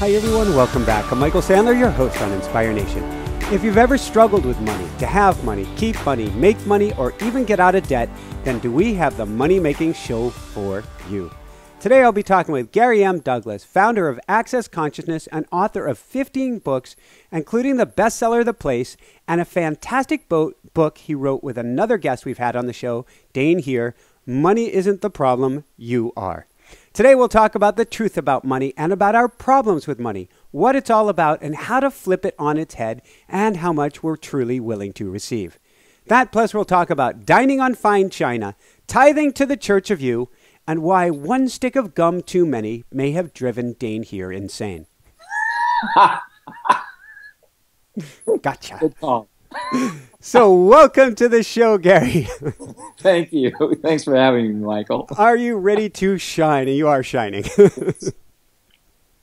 Hi everyone, welcome back. I'm Michael Sandler, your host on Inspire Nation. If you've ever struggled with money, to have money, keep money, make money, or even get out of debt, then do we have the money-making show for you. Today I'll be talking with Gary M. Douglas, founder of Access Consciousness and author of 15 books, including the bestseller The Place, and a fantastic book he wrote with another guest we've had on the show, Dain Heer, Money Isn't the Problem, You Are. Today we'll talk about the truth about money and about our problems with money, what it's all about and how to flip it on its head and how much we're truly willing to receive. That plus we'll talk about dining on fine china, tithing to the church of you, and why one stick of gum too many may have driven Dain Heer insane. Gotcha. Good call. So welcome to the show, Gary. Thank you. Thanks for having me, Michael. Are you ready to shine? And you are shining.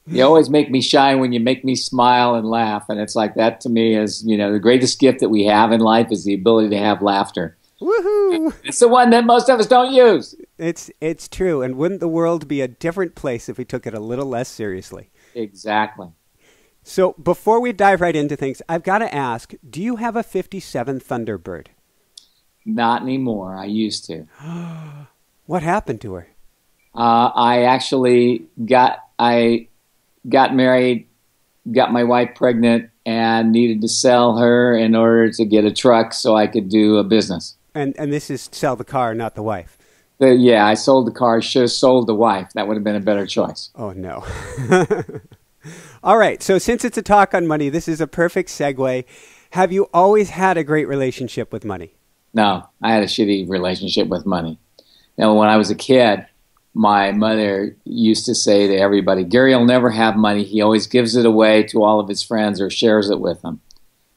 You always make me shine when you make me smile and laugh. And it's like that to me is, the greatest gift that we have in life is the ability to have laughter. Woohoo! It's the one that most of us don't use. It's true. And wouldn't the world be a different place if we took it a little less seriously? Exactly. So before we dive right into things, I've got to ask, do you have a 57 Thunderbird? Not anymore. I used to. What happened to her? I actually got married, got my wife pregnant, and needed to sell her in order to get a truck so I could do a business. And this is sell the car, not the wife. Yeah, I sold the car. Should have sold the wife. That would have been a better choice. Oh, no. All right. So since it's a talk on money, this is a perfect segue. Have you always had a great relationship with money? No, I had a shitty relationship with money. When I was a kid, my mother used to say to everybody, Gary will never have money. He always gives it away to all of his friends or shares it with them.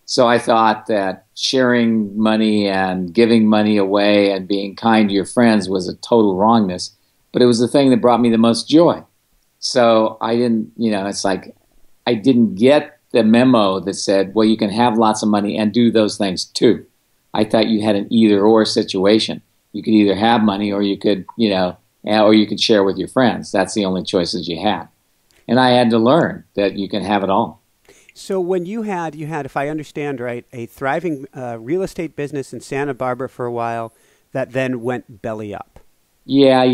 So I thought that sharing money and giving money away and being kind to your friends was a total wrongness. But it was the thing that brought me the most joy. So I didn't, it's like I didn't get the memo that said, well, you can have lots of money and do those things too. I thought you had an either-or situation. You could either have money or you could, or you could share with your friends. That's the only choices you had. And I had to learn that you can have it all. So when you had, if I understand right, a thriving real estate business in Santa Barbara for a while that then went belly up. Yeah,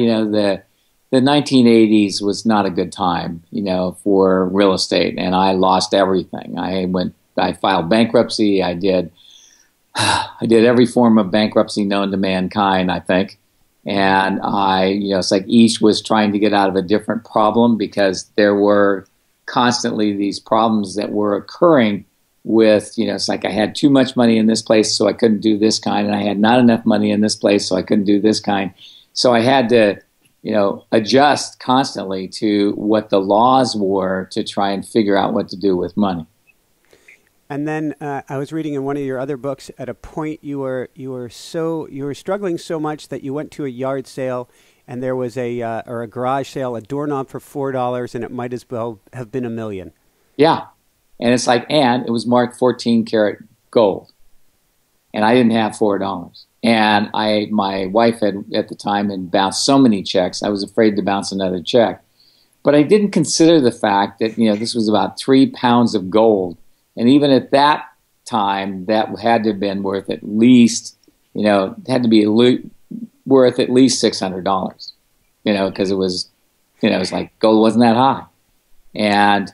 the 1980s was not a good time, for real estate, and I lost everything. I filed bankruptcy. I did every form of bankruptcy known to mankind, I think. And it's like each was trying to get out of a different problem because there were constantly these problems that were occurring with, it's like I had too much money in this place, so I couldn't do this kind, and I had not enough money in this place, so I couldn't do this kind. So I had to, adjust constantly to what the laws were to try and figure out what to do with money. And then I was reading in one of your other books, at a point you were struggling so much that you went to a yard sale, and there was a garage sale, a doorknob for $4, and it might as well have been $1 million. Yeah, and it's like, and it was marked 14 karat gold, and I didn't have $4. And my wife at the time had bounced so many checks, I was afraid to bounce another check. But I didn't consider the fact that, this was about 3 pounds of gold. And even at that time, that had to have been worth at least, had to be worth at least $600, because it was, it was like gold wasn't that high. And,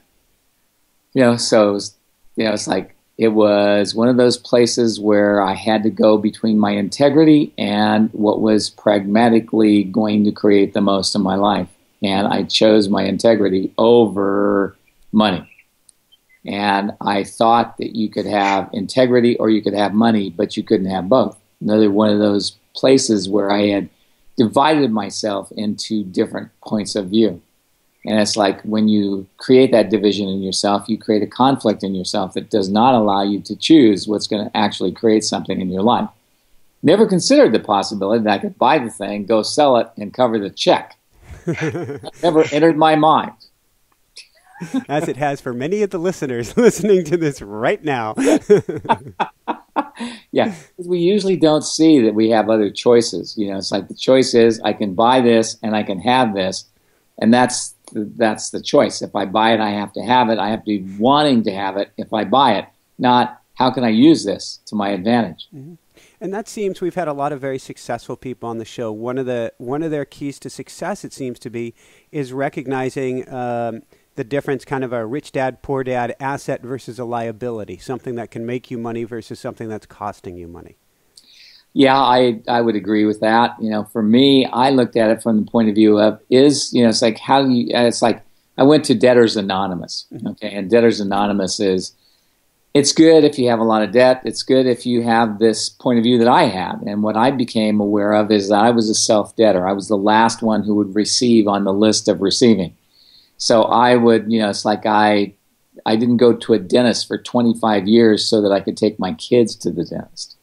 so it was, it's like, it was one of those places where I had to go between my integrity and what was pragmatically going to create the most in my life. And I chose my integrity over money. And I thought that you could have integrity or you could have money, but you couldn't have both. Another one of those places where I had divided myself into different points of view. And it's like when you create that division in yourself, you create a conflict in yourself that does not allow you to choose what's going to actually create something in your life. Never considered the possibility that I could buy the thing, go sell it, and cover the check. Never entered my mind. As it has for many of the listeners listening to this right now. Yeah, we usually don't see that we have other choices. It's like the choice is I can buy this and I can have this. And that's that's the choice. If I buy it, I have to have it. I have to be wanting to have it if I buy it, not how can I use this to my advantage. Mm-hmm. And that seems, we've had a lot of very successful people on the show. One of their keys to success, it seems to be, is recognizing the difference, kind of a rich dad, poor dad asset versus a liability, something that can make you money versus something that's costing you money. Yeah, I would agree with that. For me, I looked at it from the point of view of it's like it's like I went to Debtors Anonymous. Okay, and Debtors Anonymous is, it's good if you have a lot of debt. It's good if you have this point of view that I had. And what I became aware of is that I was a self-debtor. I was the last one who would receive on the list of receiving. So I would, it's like I didn't go to a dentist for 25 years so that I could take my kids to the dentist.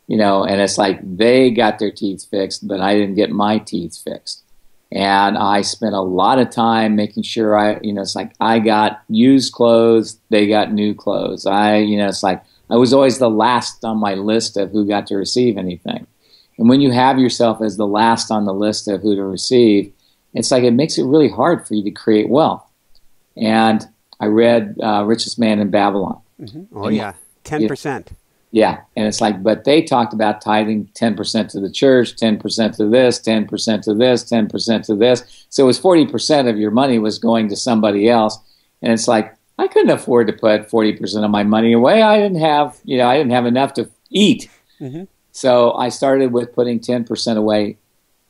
And it's like they got their teeth fixed, but I didn't get my teeth fixed. And I spent a lot of time making sure it's like I got used clothes, they got new clothes. It's like I was always the last on my list of who got to receive anything. And when you have yourself as the last on the list of who to receive, it's like it makes it really hard for you to create wealth. And I read Richest Man in Babylon. Mm-hmm. Oh, yeah, 10%. Yeah, and it's like, but they talked about tithing 10% to the church, 10% to this, 10% to this, 10% to this. So it was 40% of your money was going to somebody else. And it's like, I couldn't afford to put 40% of my money away. I didn't have enough to eat. Mm-hmm. So I started with putting 10% away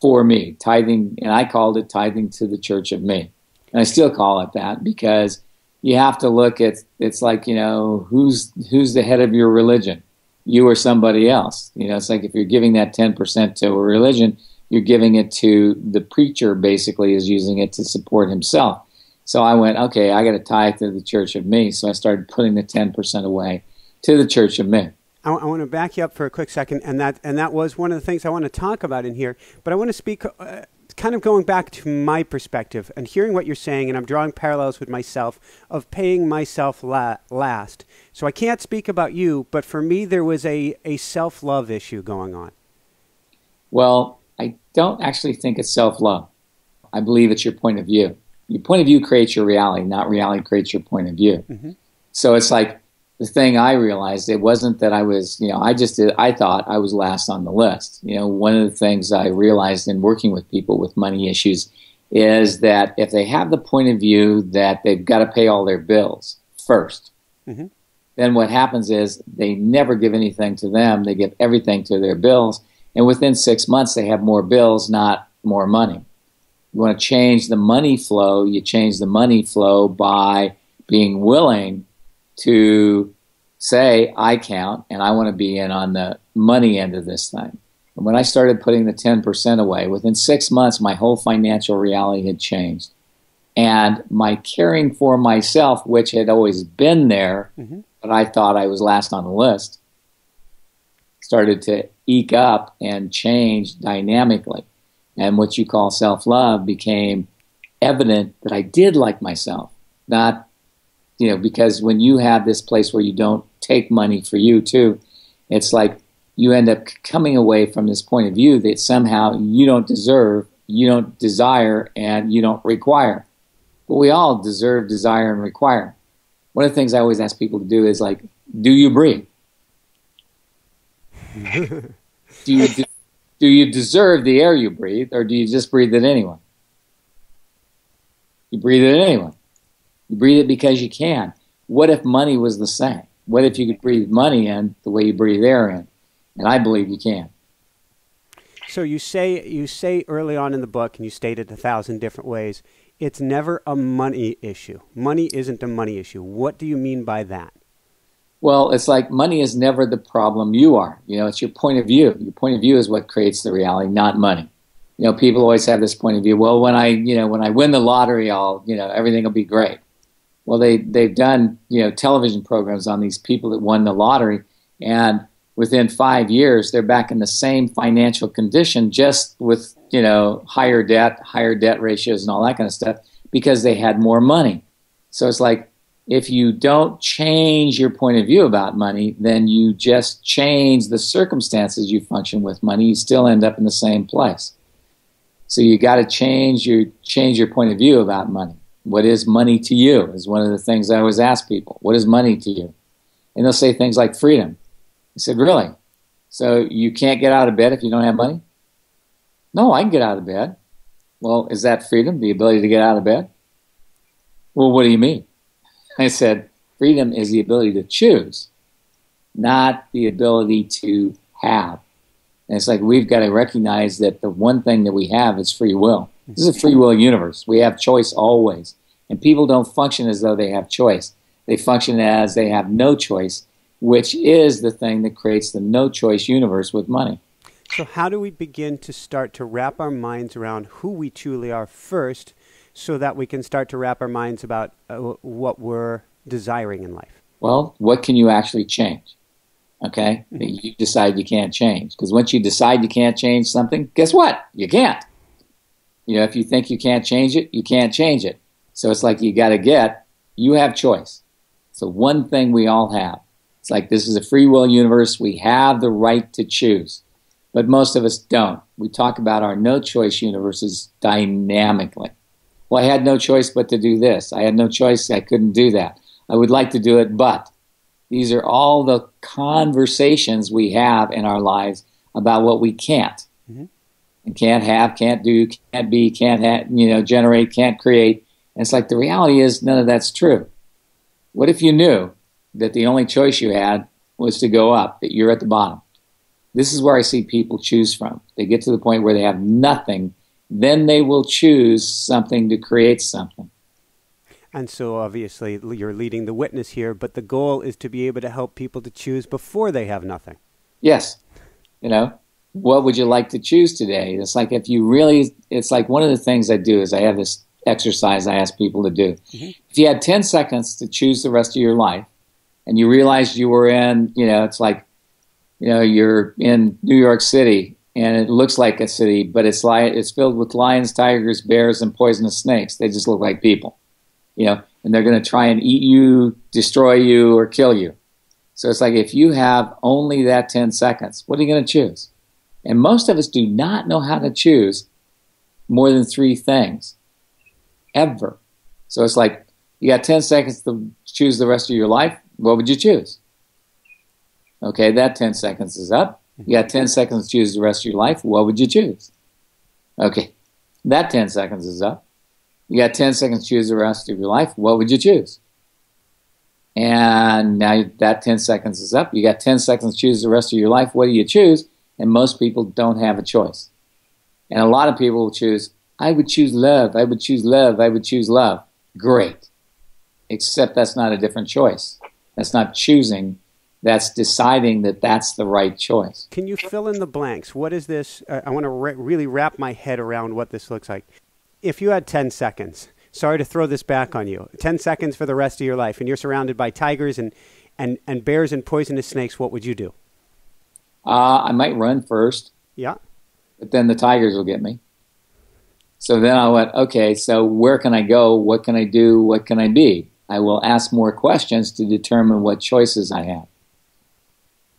for me, tithing, and I called it tithing to the church of me. And I still call it that because you have to look at, it's like, who's the head of your religion? You or somebody else. It's like if you're giving that 10% to a religion, you're giving it to the preacher, basically is using it to support himself. So I went, okay, I got to tithe to the church of me. So I started putting the 10% away to the church of me. I want to back you up for a quick second, and that was one of the things I want to talk about in here. But I want to speak, kind of going back to my perspective and hearing what you're saying, and I'm drawing parallels with myself of paying myself last. So I can't speak about you, but for me, there was a self-love issue going on. Well, I don't actually think it's self-love. I believe it's your point of view. Your point of view creates your reality, not reality creates your point of view. Mm-hmm. So it's like the thing I realized, it wasn't that I was, I thought I was last on the list. One of the things I realized in working with people with money issues is that if they have the point of view that they've got to pay all their bills first, mm-hmm. then what happens is they never give anything to them. They give everything to their bills. And within 6 months, they have more bills, not more money. You want to change the money flow. You change the money flow by being willing to say, I count, and I want to be in on the money end of this thing. And when I started putting the 10% away, within 6 months, my whole financial reality had changed. And my caring for myself, which had always been there, mm-hmm. but I thought I was last on the list, started to eke up and change dynamically. And what you call self-love became evident that I did like myself, not because when you have this place where you don't take money for you too, it's like you end up coming away from this point of view that somehow you don't deserve, you don't desire, and you don't require. But we all deserve, desire, and require. One of the things I always ask people to do is like, do you breathe? Do you deserve the air you breathe, or do you just breathe it anyway? You breathe it anyway. You breathe it because you can. What if money was the same? What if you could breathe money in the way you breathe air in? And I believe you can. So you say early on in the book, and you state it 1,000 different ways, it's never a money issue. Money isn't a money issue. What do you mean by that? Well, it's like money is never the problem. You are. It's your point of view. Your point of view is what creates the reality, not money. People always have this point of view. Well, when I win the lottery, everything will be great. Well, they've done, television programs on these people that won the lottery, and within 5 years, they're back in the same financial condition, just with, higher debt ratios and all that kind of stuff, because they had more money. So it's like, if you don't change your point of view about money, then you just change the circumstances you function with money. You still end up in the same place. So you got to change your point of view about money. What is money to you is one of the things I always ask people. What is money to you? And they'll say things like freedom. I said, really? So you can't get out of bed if you don't have money? No, I can get out of bed. Well, is that freedom, the ability to get out of bed? Well, what do you mean? I said, freedom is the ability to choose, not the ability to have. And it's like we've got to recognize that the one thing that we have is free will. This is a free will universe. We have choice always. And people don't function as though they have choice. They function as they have no choice, which is the thing that creates the no choice universe with money. So how do we begin to start to wrap our minds around who we truly are first so that we can start to wrap our minds about what we're desiring in life? Well, what can you actually change? Okay? You decide you can't change. Because once you decide you can't change something, guess what? You can't. You know, if you think you can't change it, you can't change it. So it's like you have choice. So one thing we all have. It's like this is a free will universe. We have the right to choose. But most of us don't. We talk about our no choice universes dynamically. Well, I had no choice but to do this. I had no choice. I couldn't do that. I would like to do it, but these are all the conversations we have in our lives about what we can't. And can't have, can't do, can't be, can't generate, can't create. And it's like the reality is none of that's true. What if you knew that the only choice you had was to go up, that you're at the bottom? This is where I see people choose from. They get to the point where they have nothing, then they will choose something to create something. And so obviously you're leading the witness here, but the goal is to be able to help people to choose before they have nothing. Yes. You know, what would you like to choose today? It's like it's like one of the things I do is I have this exercise I ask people to do. If you had 10 seconds to choose the rest of your life and you realized you were in, it's like, you're in New York City and it looks like a city, but it's filled with lions, tigers, bears, and poisonous snakes. They just look like people, and they're going to try and eat you, destroy you, or kill you. So it's like if you have only that 10 seconds, what are you going to choose? And most of us do not know how to choose more than 3 things, ever. So it's like you got 10 seconds to choose the rest of your life. What would you choose? Okay, that 10 seconds is up. You got 10 seconds to choose the rest of your life. What would you choose? Okay, that 10 seconds is up. You got 10 seconds to choose the rest of your life. What would you choose? And now that 10 seconds is up. You got 10 seconds to choose the rest of your life. What do you choose? And most people don't have a choice. And a lot of people will choose, I would choose love, I would choose love, I would choose love. Great. Except that's not a different choice. That's not choosing. That's deciding that that's the right choice. Can you fill in the blanks? What is this? I want to really wrap my head around what this looks like. If you had 10 seconds, sorry to throw this back on you, 10 seconds for the rest of your life, and you're surrounded by tigers and bears and poisonous snakes, what would you do? I might run first. Yeah. But then the tigers will get me. So then I went, okay, so where can I go? What can I do? What can I be? I will ask more questions to determine what choices I have.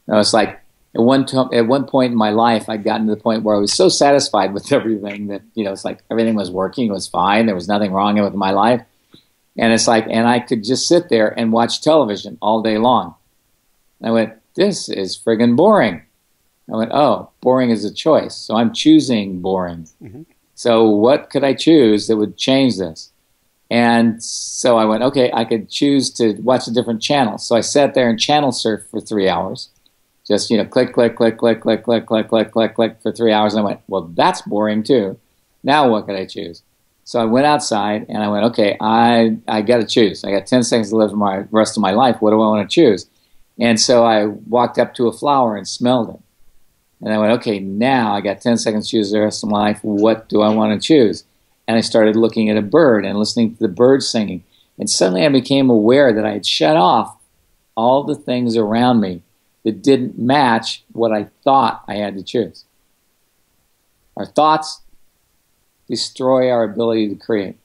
Now, it's like at one point in my life, I'd gotten to the point where I was so satisfied with everything that, it's like everything was working, it was fine, there was nothing wrong with my life. And it's like, and I could just sit there and watch television all day long. And I went, this is friggin' boring. I went, oh, boring is a choice. So I'm choosing boring. So what could I choose that would change this? And so I went, okay, I could choose to watch a different channel. So I sat there and channel surfed for 3 hours. Just, click, click, click, click, click, click, click, click, click, click for 3 hours. And I went, well, that's boring too. Now what could I choose? So I went outside and I went, okay, I got to choose. I got 10 seconds to live the rest of my life. What do I want to choose? And so I walked up to a flower and smelled it. And I went, okay, now I got 10 seconds to choose the rest of my life. What do I want to choose? And I started looking at a bird and listening to the bird singing. And suddenly I became aware that I had shut off all the things around me that didn't match what I thought I had to choose. Our thoughts destroy our ability to create.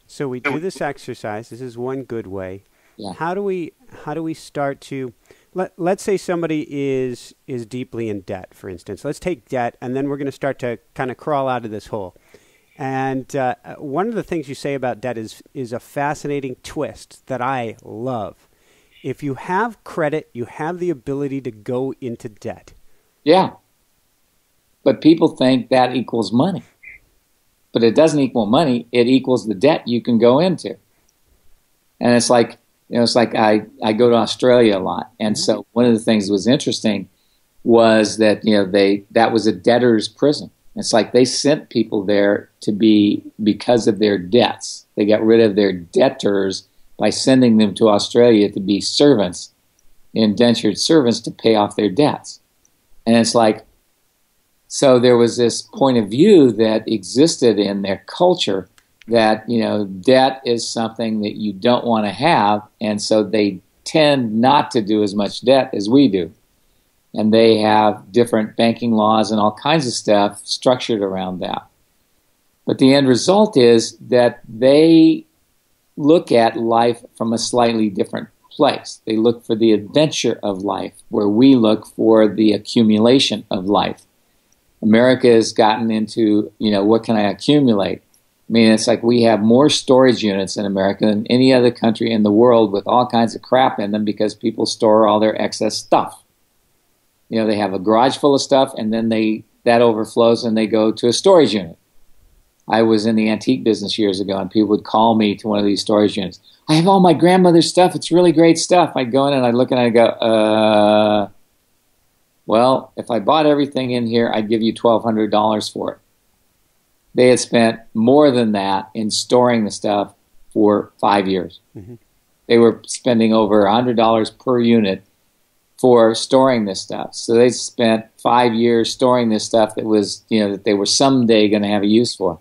So we do this exercise. This is one good way. Yeah. How do we start to Let's say somebody is deeply in debt, for instance. Let's take debt, and then we're going to start to kind of crawl out of this hole. And one of the things you say about debt is a fascinating twist that I love. If you have credit, you have the ability to go into debt. Yeah. But people think that equals money. But it doesn't equal money. It equals the debt you can go into. And it's like, I go to Australia a lot. And so one of the things that was interesting was that, that was a debtor's prison. It's like they sent people there because of their debts. They got rid of their debtors by sending them to Australia to be servants, indentured servants, to pay off their debts. And it's like, so there was this point of view that existed in their culture that, debt is something that you don't want to have, and so they tend not to do as much debt as we do. And they have different banking laws and all kinds of stuff structured around that. But the end result is that they look at life from a slightly different place. They look for the adventure of life, where we look for the accumulation of life. America has gotten into, what can I accumulate? I mean, it's like we have more storage units in America than any other country in the world, with all kinds of crap in them because people store all their excess stuff. They have a garage full of stuff, and then that overflows and they go to a storage unit. I was in the antique business years ago, and people would call me to one of these storage units. I have all my grandmother's stuff. It's really great stuff. I'd go in and I'd look and I'd go, well, if I bought everything in here, I'd give you $1,200 for it. They had spent more than that in storing the stuff for 5 years. Mm-hmm. They were spending over $100 per unit for storing this stuff. So they spent 5 years storing this stuff that was, that they were someday going to have a use for.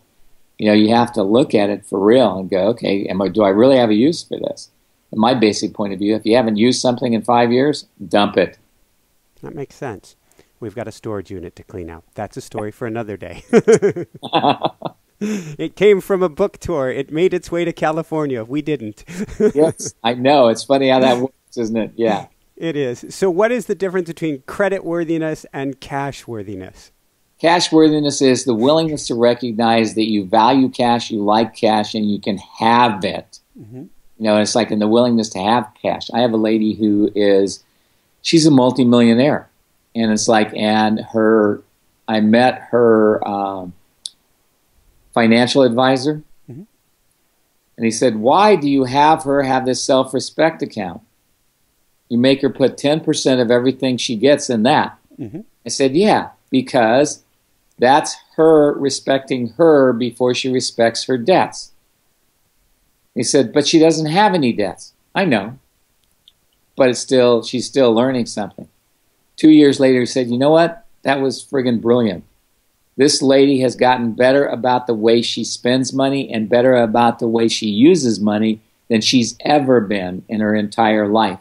You have to look at it for real and go, okay, do I really have a use for this? In my basic point of view, if you haven't used something in 5 years, dump it. That makes sense. We've got a storage unit to clean out. That's a story for another day. It came from a book tour. It made its way to California. We didn't. Yes, I know. It's funny how that works, isn't it? Yeah. It is. So what is the difference between credit worthiness and cash worthiness? Cash worthiness is the willingness to recognize that you value cash, you like cash, and you can have it. Mm-hmm. It's like in the willingness to have cash. I have a lady she's a multimillionaire. And it's like, I met her financial advisor, mm-hmm. and he said, why do you have her have this self-respect account? You make her put 10% of everything she gets in that. Mm-hmm. I said, yeah, because that's her respecting her before she respects her debts. He said, but she doesn't have any debts. I know. But she's still learning something. 2 years later, he said, you know what? That was friggin' brilliant. This lady has gotten better about the way she spends money and better about the way she uses money than she's ever been in her entire life.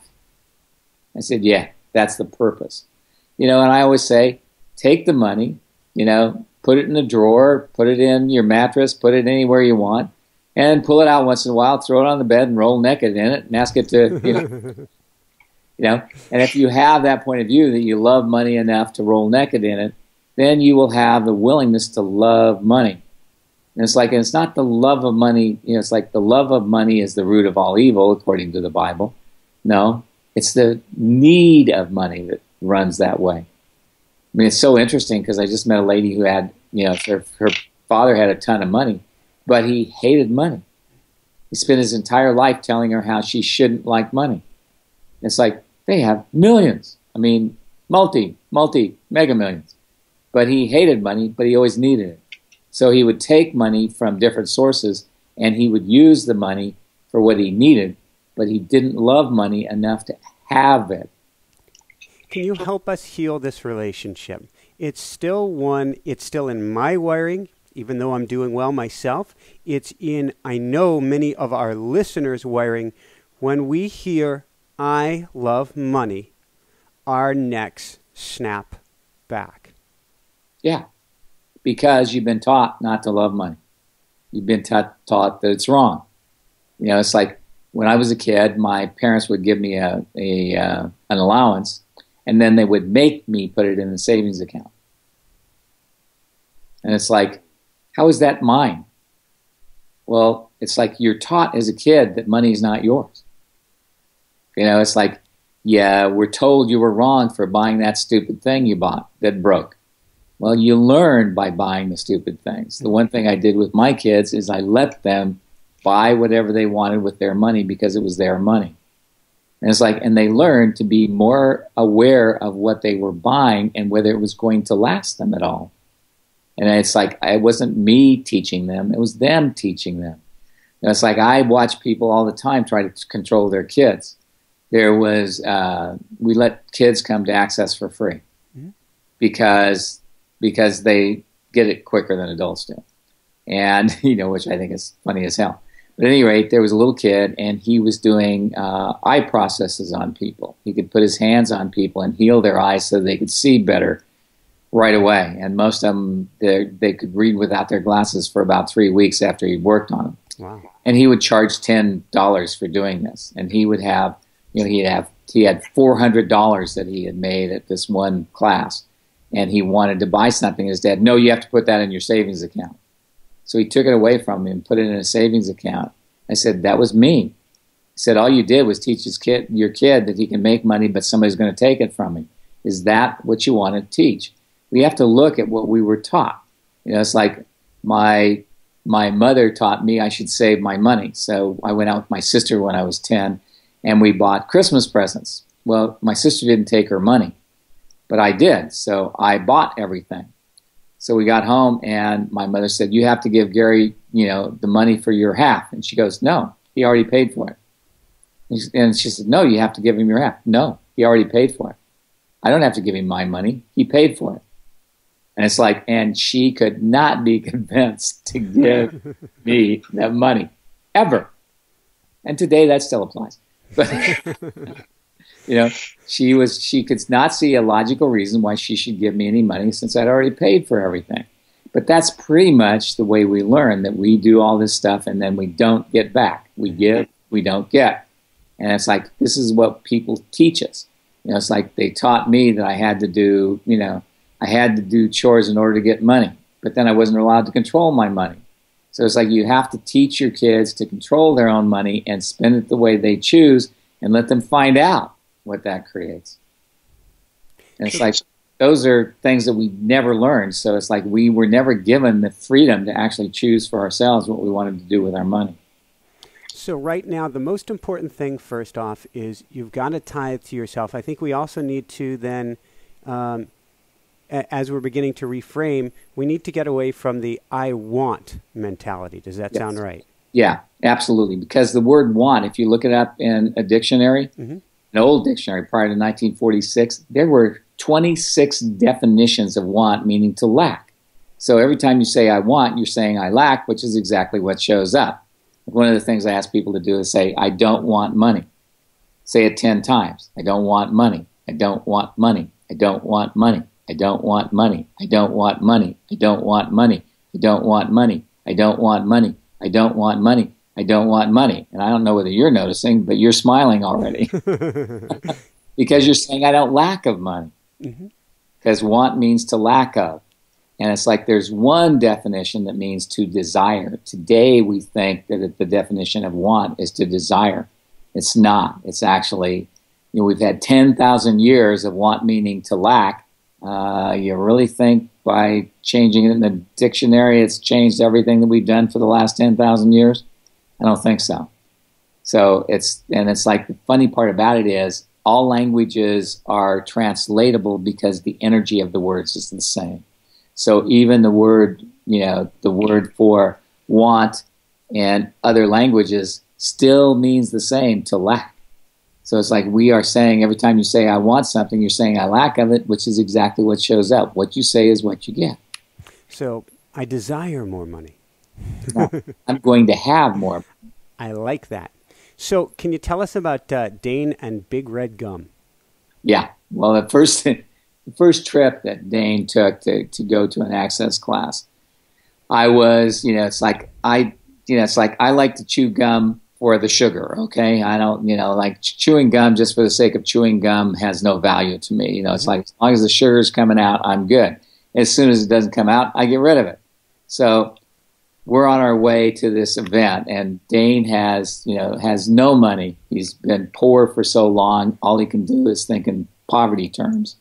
I said, yeah, that's the purpose. And I always say, take the money, put it in a drawer, put it in your mattress, put it anywhere you want, and pull it out once in a while, throw it on the bed and roll naked in it and ask it to, and if you have that point of view that you love money enough to roll naked in it, then you will have the willingness to love money. And it's not the love of money, it's like the love of money is the root of all evil, according to the Bible. No, it's the need of money that runs that way. I mean, it's so interesting because I just met a lady who had, her father had a ton of money, but he hated money. He spent his entire life telling her how she shouldn't like money. It's like, they have millions. I mean, mega millions. But he hated money, but he always needed it. So he would take money from different sources, and he would use the money for what he needed, but he didn't love money enough to have it. Can you help us heal this relationship? It's still in my wiring, even though I'm doing well myself. It's in, I know, many of our listeners' wiring. When we hear, I love money, our necks snap back. Yeah, because you've been taught not to love money. You've been taught that it's wrong. It's like when I was a kid, my parents would give me an allowance, and then they would make me put it in the savings account. And it's like, how is that mine? Well, it's like you're taught as a kid that money is not yours. You know, it's like, yeah, we're told you were wrong for buying that stupid thing you bought that broke. Well, you learn by buying the stupid things. The one thing I did with my kids is I let them buy whatever they wanted with their money because it was their money. And it's like, and they learned to be more aware of what they were buying and whether it was going to last them at all. And it's like, it wasn't me teaching them, it was them teaching them. And it's like, I watch people all the time try to control their kids. There was, we let kids come to Access for free because they get it quicker than adults do. And, you know, which I think is funny as hell. But at any rate, there was a little kid, and he was doing eye processes on people. He could put his hands on people and heal their eyes so they could see better right away. And most of them, they could read without their glasses for about 3 weeks after he worked on them. Wow. And he would charge $10 for doing this. And he would have, you know, he had $400 that he had made at this one class. And he wanted to buy something. His dad, no, you have to put that in your savings account. So he took it away from him and put it in a savings account. I said, that was mean. He said, all you did was teach your kid that he can make money, but somebody's going to take it from him. Is that what you want to teach? We have to look at what we were taught. You know, it's like my mother taught me I should save my money. So I went out with my sister when I was 10, and we bought Christmas presents. Well, my sister didn't take her money, but I did. So I bought everything. So we got home, and my mother said, you have to give Gary, you know, the money for your half. And she goes, no, he already paid for it. And she said, no, you have to give him your half. No, he already paid for it. I don't have to give him my money. He paid for it. And it's like, and she could not be convinced to give me that money, ever. And today that still applies. But, you know, she could not see a logical reason why she should give me any money since I'd already paid for everything. But that's pretty much the way we learn, that we do all this stuff and then we don't get back. We give, we don't get. And it's like, this is what people teach us. You know, it's like they taught me that I had to do, you know, I had to do chores in order to get money, but then I wasn't allowed to control my money. So it's like you have to teach your kids to control their own money and spend it the way they choose and let them find out what that creates. And it's like those are things that we never learned. So it's like we were never given the freedom to actually choose for ourselves what we wanted to do with our money. So right now, the most important thing, first off, is you've got to tithe to yourself. I think we also need to then, as we're beginning to reframe, we need to get away from the I want mentality. Does that sound right? Yeah, absolutely. Because the word want, if you look it up in a dictionary, an old dictionary prior to 1946, there were 26 definitions of want, meaning to lack. So every time you say I want, you're saying I lack, which is exactly what shows up. One of the things I ask people to do is say, I don't want money. Say it 10 times. I don't want money. I don't want money. I don't want money. I don't want money. I don't want money. I don't want money. I don't want money. I don't want money. I don't want money. I don't want money. And I don't know whether you're noticing, but you're smiling already. Because you're saying I don't lack of money. Because want means to lack of. And it's like there's one definition that means to desire. Today we think that the definition of want is to desire. It's not. It's actually, you know, we've had 10,000 years of want meaning to lack. You really think by changing it in the dictionary it's changed everything that we've done for the last 10,000 years? I don't think so. So it's like the funny part about it is all languages are translatable because the energy of the words is the same. So even the word, you know, the word for want in other languages still means the same, to lack. So it's like we are saying every time you say I want something, you're saying I lack of it, which is exactly what shows up. What you say is what you get. So I desire more money. I'm going to have more. I like that. So can you tell us about Dane and Big Red Gum? Yeah. Well, the first trip that Dane took to go to an Access class, I was, it's like I like to chew gum for the sugar, okay? I don't, like chewing gum just for the sake of chewing gum has no value to me. It's like as long as the sugar is coming out, I'm good. As soon as it doesn't come out, I get rid of it. So we're on our way to this event, and Dane has no money. He's been poor for so long, all he can do is think in poverty terms.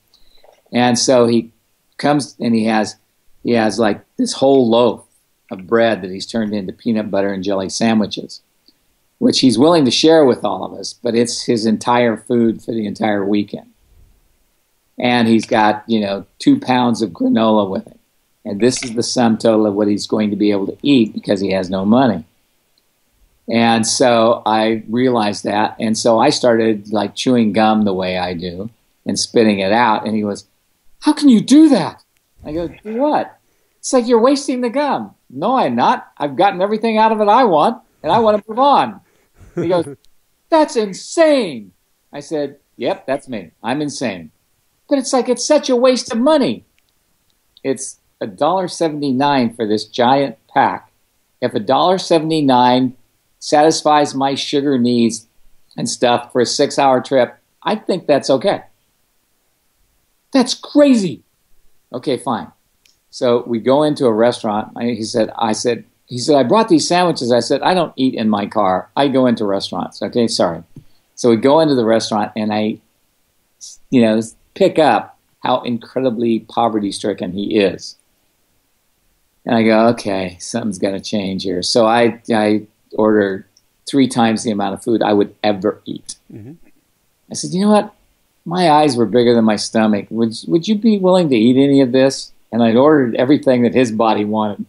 And so he comes and he has like this whole loaf of bread that he's turned into peanut butter and jelly sandwiches, which he's willing to share with all of us, but it's his entire food for the entire weekend. And he's got, 2 pounds of granola with him. And this is the sum total of what he's going to be able to eat because he has no money. And so I realized that. And so I started like chewing gum the way I do and spitting it out. And he goes, "How can you do that?" I go, "Do what?" It's like, "You're wasting the gum." "No, I'm not. I've gotten everything out of it I want, and I want to move on." He goes, "That's insane." I said, "Yep, that's me. I'm insane." But it's like, it's such a waste of money. It's $1.79 for this giant pack. If $1.79 satisfies my sugar needs and stuff for a 6-hour trip, I think that's okay. That's crazy. Okay, fine. So we go into a restaurant. He said, "I brought these sandwiches." I said, "I don't eat in my car. I go into restaurants." Okay, sorry. So we go into the restaurant, and I, pick up how incredibly poverty-stricken he is. And I go, okay, something's got to change here. So I order 3 times the amount of food I would ever eat. Mm-hmm. I said, "You know what? My eyes were bigger than my stomach. Would you be willing to eat any of this?" And I'd ordered everything that his body wanted.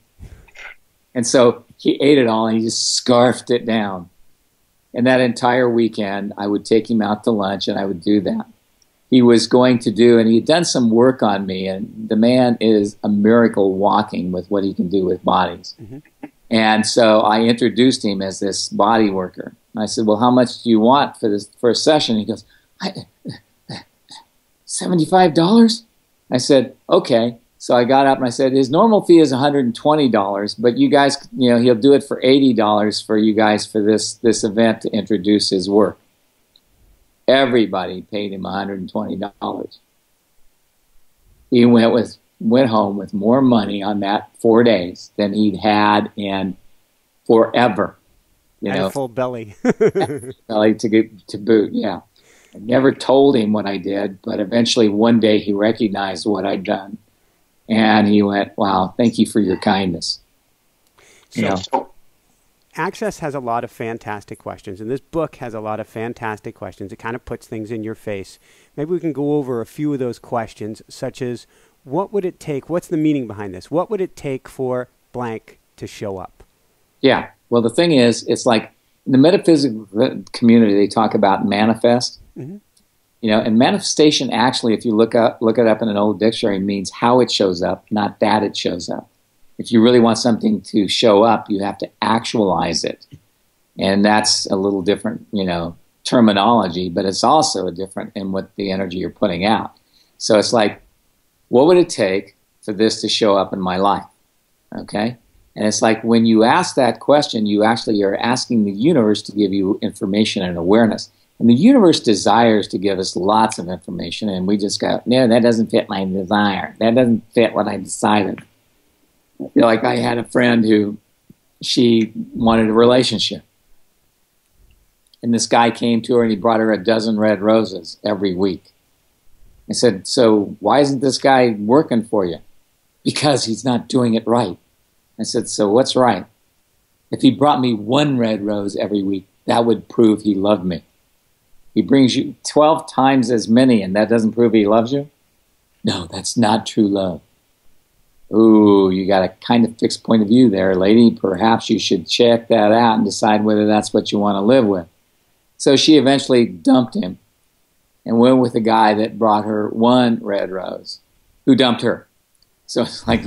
And so he ate it all, and he just scarfed it down. And that entire weekend, I would take him out to lunch, and I would do that. He was going to do, and he had done some work on me, and the man is a miracle walking with what he can do with bodies. Mm-hmm. And so I introduced him as this body worker. I said, "Well, how much do you want for a session?" He goes, $75? I said, "Okay." So I got up and I said, "His normal fee is $120, but you guys, he'll do it for $80 for you guys for this event to introduce his work." Everybody paid him $120. He went home with more money on that 4 days than he'd had in forever. And a full belly. Belly to boot, yeah. I never told him what I did, but eventually one day he recognized what I'd done. And he went, "Wow, thank you for your kindness." Access has a lot of fantastic questions, and this book has a lot of fantastic questions. It kind of puts things in your face. Maybe we can go over a few of those questions, such as, what would it take? What's the meaning behind this? What would it take for blank to show up? Yeah. Well, the thing is, it's like in the metaphysical community, they talk about manifest. Mm-hmm. And manifestation actually, if you look it up in an old dictionary, means how it shows up, not that it shows up. If you really want something to show up, you have to actualize it. And that's a little different, terminology, but it's also different in what the energy you're putting out. So it's like, what would it take for this to show up in my life? Okay? And it's like when you ask that question, you actually are asking the universe to give you information and awareness. And the universe desires to give us lots of information, and we just go, "No, that doesn't fit my desire. That doesn't fit what I decided." Like I had a friend who, she wanted a relationship. And this guy came to her and he brought her a dozen red roses every week. I said, "So why isn't this guy working for you?" "Because he's not doing it right." I said, "So what's right?" "If he brought me 1 red rose every week, that would prove he loved me." "He brings you 12 times as many and that doesn't prove he loves you?" "No, that's not true love." Ooh, you got a kind of fixed point of view there, lady. Perhaps you should check that out and decide whether that's what you want to live with. So she eventually dumped him and went with a guy that brought her 1 red rose, who dumped her. So it's like,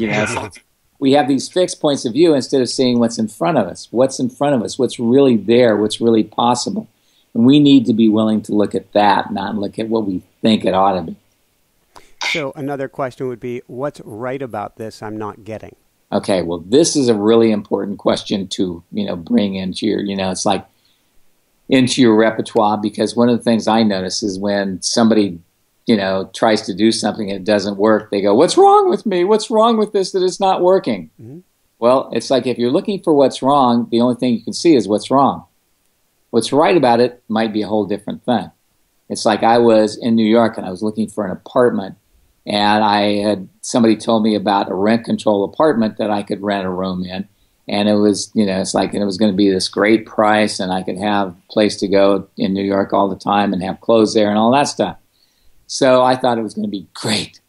we have these fixed points of view instead of seeing what's in front of us. What's in front of us? What's really there? What's really possible? And we need to be willing to look at that, not look at what we think it ought to be. So another question would be, what's right about this I'm not getting? Okay, well, this is a really important question to, bring into your, it's like, into your repertoire, because one of the things I notice is when somebody, tries to do something and it doesn't work, they go, "What's wrong with me? What's wrong with this that it's not working?" Mm-hmm. Well, it's like if you're looking for what's wrong, the only thing you can see is what's wrong. What's right about it might be a whole different thing. It's like I was in New York and I was looking for an apartment, and somebody told me about a rent control apartment that I could rent a room in. And it was, it's like, and it was going to be this great price, and I could have a place to go in New York all the time and have clothes there and all that stuff. So I thought it was going to be great.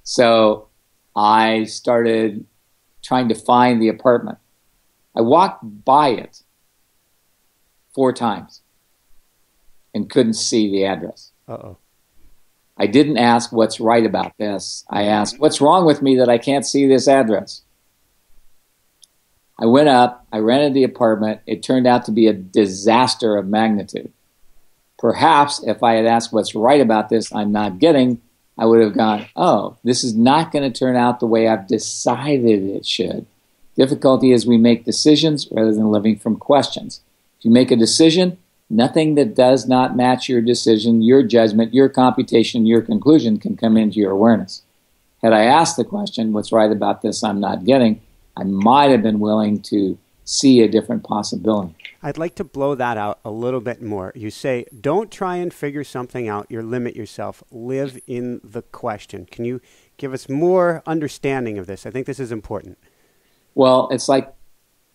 So I started trying to find the apartment. I walked by it 4 times and couldn't see the address. Uh-oh. I didn't ask what's right about this. I asked, what's wrong with me that I can't see this address? I went up, I rented the apartment. It turned out to be a disaster of magnitude. Perhaps if I had asked what's right about this I'm not getting, I would have gone, oh, this is not going to turn out the way I've decided it should. Difficulty is we make decisions rather than living from questions. If you make a decision, nothing that does not match your decision, your judgment, your computation, your conclusion can come into your awareness. Had I asked the question, what's right about this I'm not getting, I might have been willing to see a different possibility. I'd like to blow that out a little bit more. You say, don't try and figure something out. You limit yourself. Live in the question. Can you give us more understanding of this? I think this is important. Well, it's like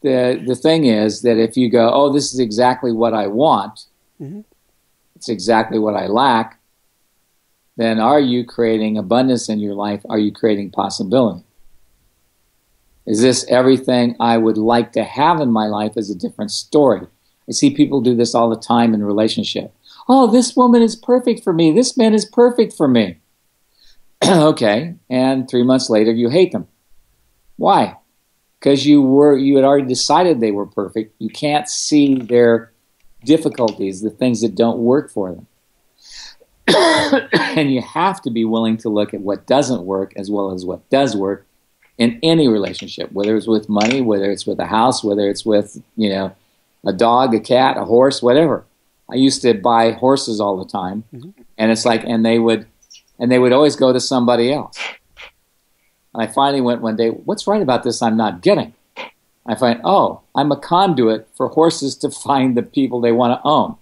the thing is that if you go, oh, this is exactly what I want, mm-hmm. It's exactly what I lack, then are you creating abundance in your life? Are you creating possibility? Is this everything I would like to have in my life is a different story. I see people do this all the time in relationship. Oh, this woman is perfect for me. This man is perfect for me. Okay, and 3 months later you hate them. Why? Because you had already decided they were perfect. You can't see their difficulties, the things that don't work for them. And you have to be willing to look at what doesn't work as well as what does work in any relationship, whether it's with money, whether it's with a house, whether it's with, a dog, a cat, a horse, whatever. I used to buy horses all the time, mm-hmm. and it's like, and they would always go to somebody else. And I finally went one day, what's right about this I'm not getting? I find, oh, I'm a conduit for horses to find the people they want to own.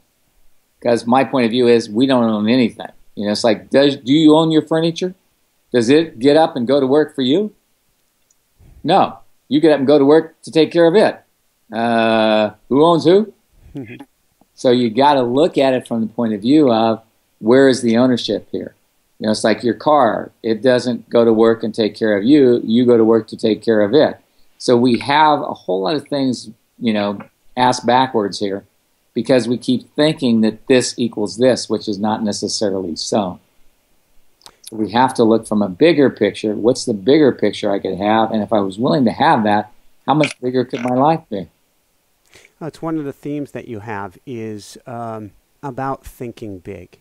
Because my point of view is we don't own anything. It's like, do you own your furniture? Does it get up and go to work for you? No. You get up and go to work to take care of it. Who owns who? So you got to look at it from the point of view of where is the ownership here? It's like your car. It doesn't go to work and take care of you. You go to work to take care of it. So we have a whole lot of things, ass backwards here because we keep thinking that this equals this, which is not necessarily so. So we have to look from a bigger picture. What's the bigger picture I could have? And if I was willing to have that, how much bigger could my life be? Well, it's one of the themes that you have is about thinking big.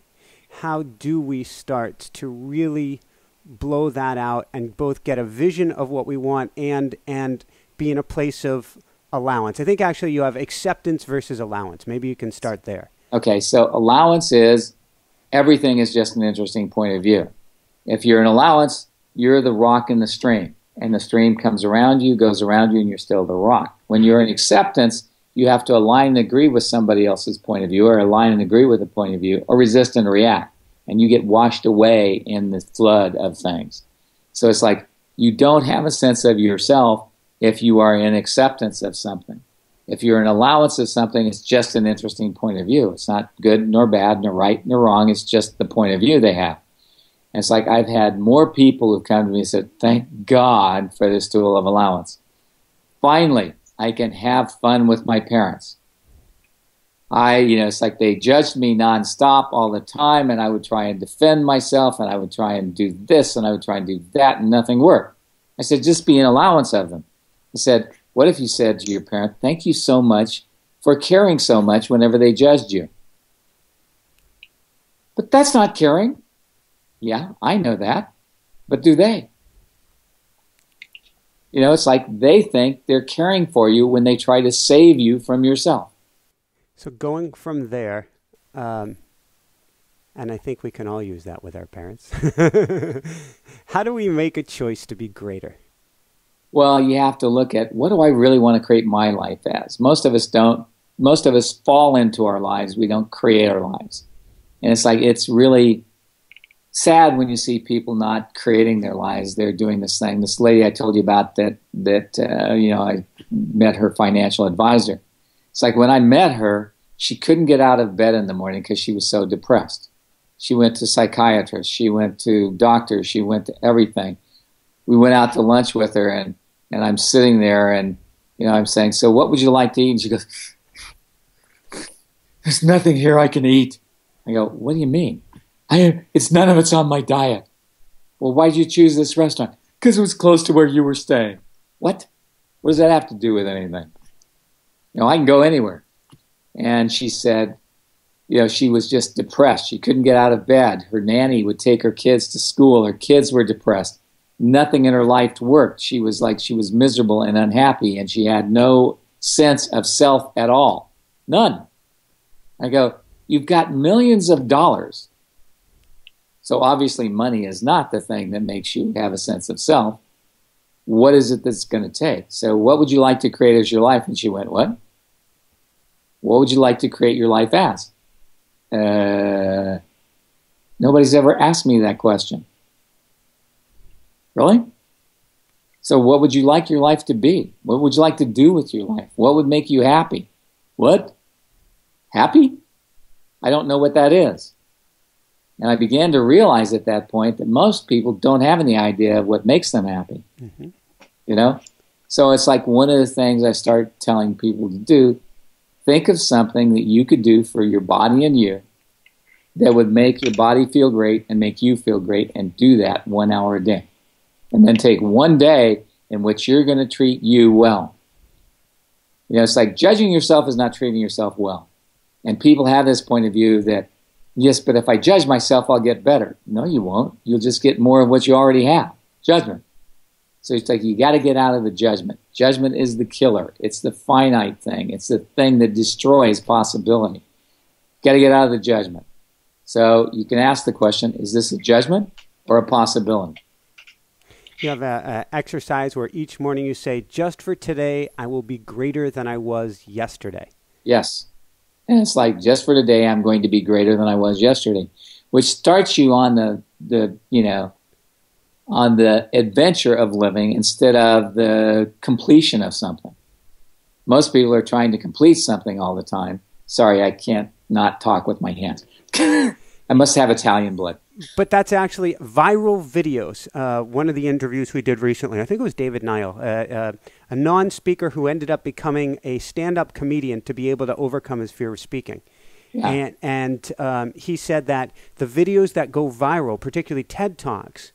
How do we start to really blow that out and both get a vision of what we want and be in a place of allowance? I think actually you have acceptance versus allowance. Maybe you can start there. Okay, so allowance is everything is just an interesting point of view. If you're an allowance, you're the rock in the stream, and the stream comes around you, goes around you, and you're still the rock. When you're in acceptance, you have to align and agree with somebody else's point of view, or align and agree with a point of view, or resist and react. And you get washed away in the flood of things. So it's like you don't have a sense of yourself if you are in acceptance of something. If you're in allowance of something, it's just an interesting point of view. It's not good nor bad, nor right nor wrong. It's just the point of view they have. And it's like I've had more people who come to me and said, thank God for this tool of allowance. Finally, I can have fun with my parents. It's like they judged me nonstop all the time, and I would try and defend myself, and I would try and do this, and I would try and do that, and nothing worked. I said, just be an allowance of them. I said, what if you said to your parent, thank you so much for caring so much whenever they judged you? But that's not caring. Yeah, I know that. But do they? It's like they think they're caring for you when they try to save you from yourself. So going from there, and I think we can all use that with our parents. How do we make a choice to be greater? Well, you have to look at, what do I really want to create my life as? Most of us don't. Most of us fall into our lives. We don't create our lives. And it's like, it's really sad when you see people not creating their lives. They're doing this thing. This lady I told you about that I met her financial advisor. It's like when I met her, she couldn't get out of bed in the morning because she was so depressed. She went to psychiatrists. She went to doctors. She went to everything. We went out to lunch with her, and I'm sitting there, and I'm saying, so what would you like to eat? And she goes, there's nothing here I can eat. I go, what do you mean? It's none of it's on my diet. Well, why did you choose this restaurant? Because it was close to where you were staying. What? What does that have to do with anything? I can go anywhere. And she said, she was just depressed. She couldn't get out of bed. Her nanny would take her kids to school. Her kids were depressed. Nothing in her life worked. She was miserable and unhappy, and she had no sense of self at all. None. I go, you've got millions of dollars. So obviously money is not the thing that makes you have a sense of self. What is it that's going to take? So what would you like to create as your life? And she went, what? What would you like to create your life as? Nobody's ever asked me that question. Really? So what would you like your life to be? What would you like to do with your life? What would make you happy? What? Happy? I don't know what that is. And I began to realize at that point that most people don't have any idea of what makes them happy. Mm-hmm. So it's like one of the things I start telling people to do, think of something that you could do for your body and you that would make your body feel great and make you feel great, and do that 1 hour a day. And then take one day in which you're going to treat you well. It's like judging yourself is not treating yourself well. And people have this point of view that, yes, but if I judge myself, I'll get better. No, you won't. You'll just get more of what you already have. Judgment. So it's like you got to get out of the judgment. Judgment is the killer. It's the finite thing. It's the thing that destroys possibility. Got to get out of the judgment. So you can ask the question, is this a judgment or a possibility? You have an exercise where each morning you say, just for today, I will be greater than I was yesterday. Yes. And it's like, just for today, I'm going to be greater than I was yesterday, which starts you on on the adventure of living instead of the completion of something. Most people are trying to complete something all the time. Sorry, I can't not talk with my hands. I must have Italian blood. But that's actually viral videos. One of the interviews we did recently, I think it was David Nile, a non-speaker who ended up becoming a stand-up comedian to be able to overcome his fear of speaking. Yeah. And he said that the videos that go viral, particularly TED Talks,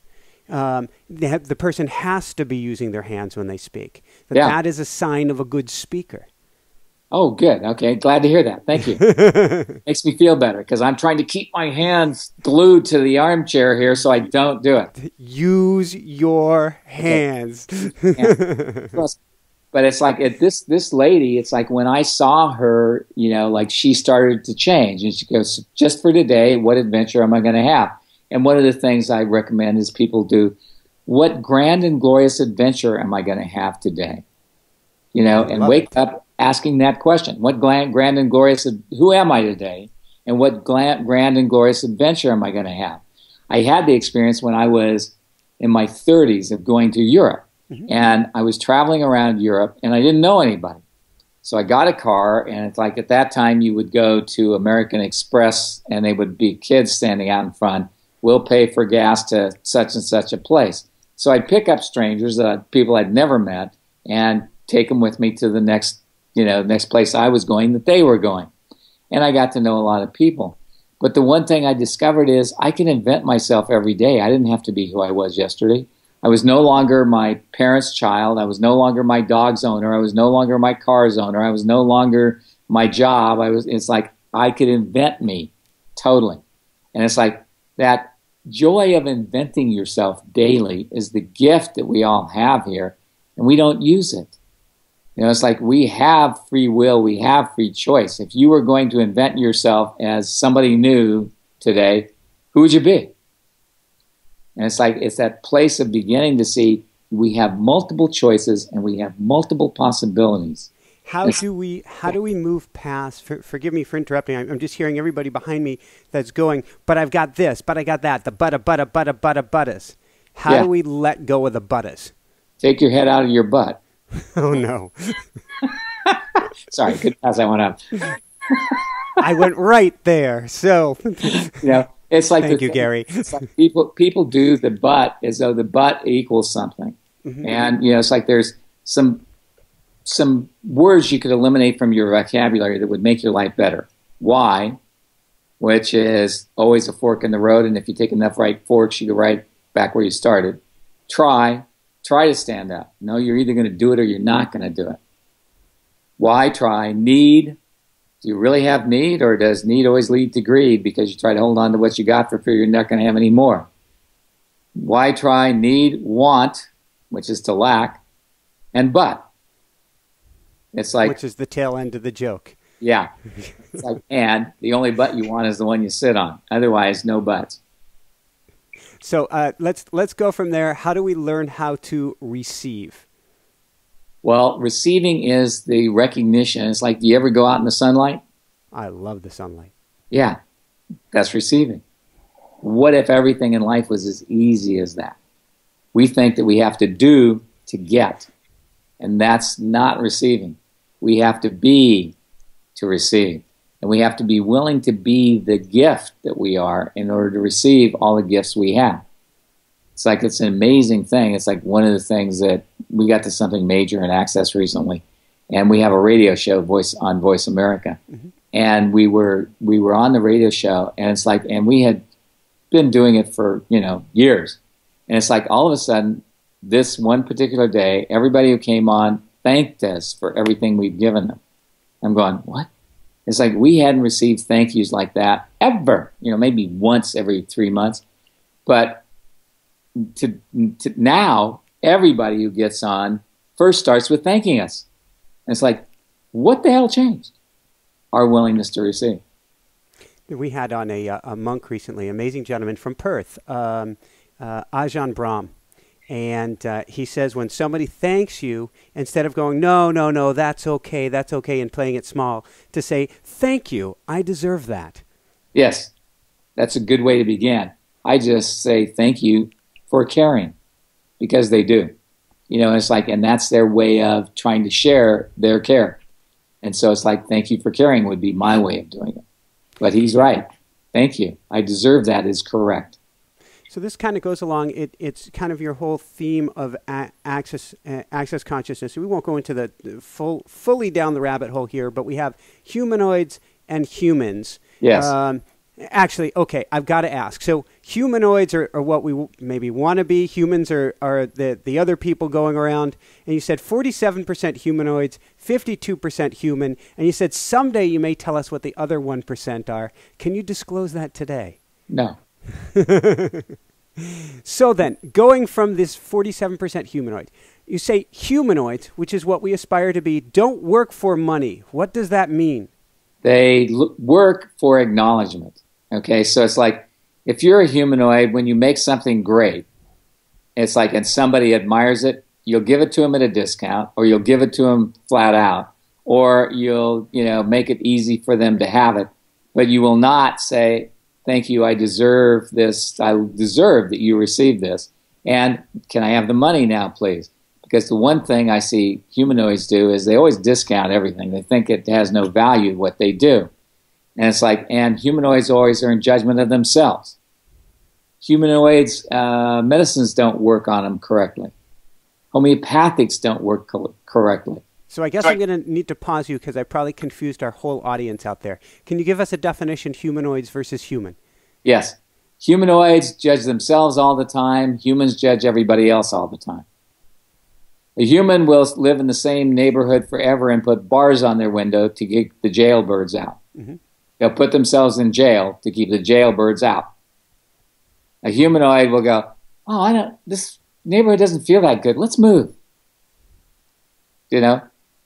the person has to be using their hands when they speak. That is a sign of a good speaker. Oh, good. Okay. Glad to hear that. Thank you. Makes me feel better because I'm trying to keep my hands glued to the armchair here so I don't do it. Use your hands. Yeah. But it's like this lady, it's like when I saw her, like she started to change. And she goes, just for today, what adventure am I going to have? And one of the things I recommend is people do, what grand and glorious adventure am I going to have today? And wake up asking that question. What grand and glorious, who am I today? And what grand and glorious adventure am I going to have? I had the experience when I was in my 30s of going to Europe. Mm-hmm. And I was traveling around Europe and I didn't know anybody. So I got a car, and it's like at that time you would go to American Express and they would be kids standing out in front. We'll pay for gas to such and such a place. So I'd pick up strangers, people I'd never met, and take them with me to the next place I was going that they were going. And I got to know a lot of people. But the one thing I discovered is I can invent myself every day. I didn't have to be who I was yesterday. I was no longer my parents' child. I was no longer my dog's owner. I was no longer my car's owner. I was no longer my job. It's like I could invent me totally. And it's like that joy of inventing yourself daily is the gift that we all have here, and we don't use it. You know, it's like we have free will, we have free choice. If you were going to invent yourself as somebody new today, who would you be? And it's like, it's that place of beginning to see we have multiple choices and we have multiple possibilities. How do we move past, forgive me for interrupting, I'm just hearing everybody behind me that's going, but I've got this, but I got that, the buttas. How do we let go of the buttas? Take your head out of your butt. Oh, no. Sorry, good pass that one up. I went right there, so. You know, it's like Thank you, Gary. It's like people do the but as though the but equals something. Mm-hmm. And, you know, it's like there's some words you could eliminate from your vocabulary that would make your life better. Why, which is always a fork in the road, and if you take enough right forks, you go right back where you started. Try to stand up. No, you're either going to do it or you're not going to do it. Why try? Need. Do you really have need, or does need always lead to greed because you try to hold on to what you got for fear you're not going to have any more? Why try? Need. Want, which is to lack, and but. It's like, which is the tail end of the joke. Yeah. It's like, and the only butt you want is the one you sit on. Otherwise, no butts. So let's go from there. How do we learn how to receive? Well, receiving is the recognition. It's like, do you ever go out in the sunlight? I love the sunlight. Yeah, that's receiving. What if everything in life was as easy as that? We think that we have to do to get, and that's not receiving. We have to be to receive, and we have to be willing to be the gift that we are in order to receive all the gifts we have. It's like, it's an amazing thing. It's like one of the things that we got to something major in Access recently, and we have a radio show, Voice America, mm-hmm. and we were on the radio show, and it's like, and we had been doing it for years, and it's like all of a sudden, this one particular day, everybody who came on thanked us for everything we've given them. I'm going, what? It's like we hadn't received thank yous like that ever. Maybe once every 3 months. But to now, everybody who gets on first starts with thanking us. And it's like, what the hell changed? Our willingness to receive. We had on a monk recently, amazing gentleman from Perth, Ajahn Brahm. And he says when somebody thanks you, instead of going, no, that's okay, and playing it small, to say, thank you, I deserve that. Yes, that's a good way to begin. I just say thank you for caring, because they do. It's like, and that's their way of trying to share their care. And so it's like, thank you for caring would be my way of doing it. But he's right. Thank you. I deserve that is correct. So this kind of goes along, it's kind of your whole theme of access consciousness. We won't go into the fully down the rabbit hole here, but we have humanoids and humans. Yes. Actually, okay, I've got to ask. So humanoids are what we maybe want to be. Humans are the other people going around. And you said 47% humanoids, 52% human. And you said someday you may tell us what the other 1% are. Can you disclose that today? No. So then, going from this 47% humanoid, you say humanoids, which is what we aspire to be, don't work for money. What does that mean? They work for acknowledgement. Okay, so it's like, if you're a humanoid, when you make something great, it's like, and somebody admires it, you'll give it to them at a discount, or you'll give it to them flat out, or you'll, make it easy for them to have it, but you will not say, thank you, I deserve this. I deserve that you received this. And can I have the money now, please? Because the one thing I see humanoids do is they always discount everything. They think it has no value, what they do. And it's like, and humanoids always are in judgment of themselves. Humanoids, medicines don't work on them correctly. Homeopathics don't work correctly. So I guess I'm going to need to pause you because I probably confused our whole audience out there. Can you give us a definition, humanoids versus human? Yes. Humanoids judge themselves all the time. Humans judge everybody else all the time. A human will live in the same neighborhood forever and put bars on their window to get the jailbirds out. Mm-hmm. They'll put themselves in jail to keep the jailbirds out. A humanoid will go, this neighborhood doesn't feel that good. Let's move.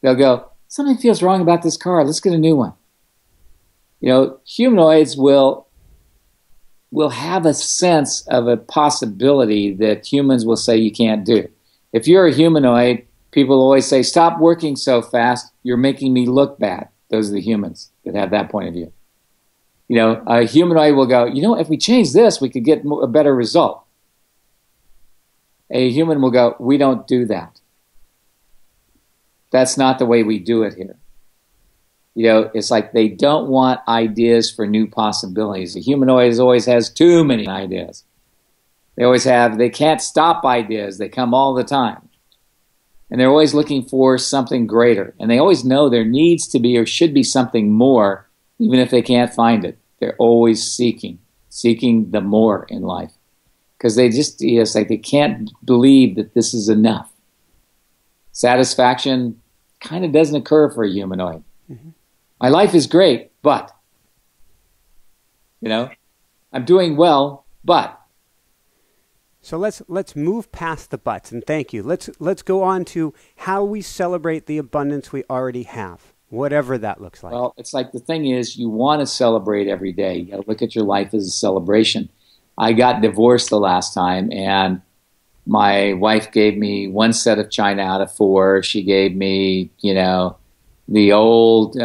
They'll go, something feels wrong about this car. Let's get a new one. Humanoids will have a sense of a possibility that humans will say you can't do. If you're a humanoid, people always say, stop working so fast. You're making me look bad. Those are the humans that have that point of view. A humanoid will go, if we change this, we could get a better result. A human will go, we don't do that. That's not the way we do it here. It's like they don't want ideas for new possibilities. The humanoid always has too many ideas. They can't stop ideas. They come all the time. And they're always looking for something greater. And they always know there needs to be or should be something more, even if they can't find it. They're always seeking the more in life. Because it's like they can't believe that this is enough. Satisfaction kind of doesn't occur for a humanoid. Mm-hmm. My life is great, but, I'm doing well, but. So let's move past the buts, and thank you. Let's go on to how we celebrate the abundance we already have, whatever that looks like. Well, it's like the thing is, you want to celebrate every day. You got to look at your life as a celebration. I got divorced the last time, and my wife gave me one set of china out of 4. She gave me, the old,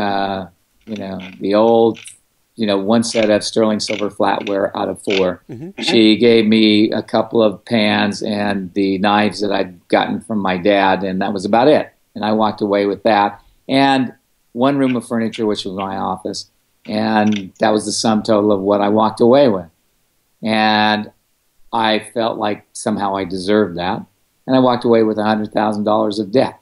one set of sterling silver flatware out of 4. Mm-hmm. She gave me a couple of pans and the knives that I'd gotten from my dad, and that was about it. And I walked away with that. And one room of furniture, which was my office. And that was the sum total of what I walked away with. And I felt like somehow I deserved that. And I walked away with $100,000 of debt.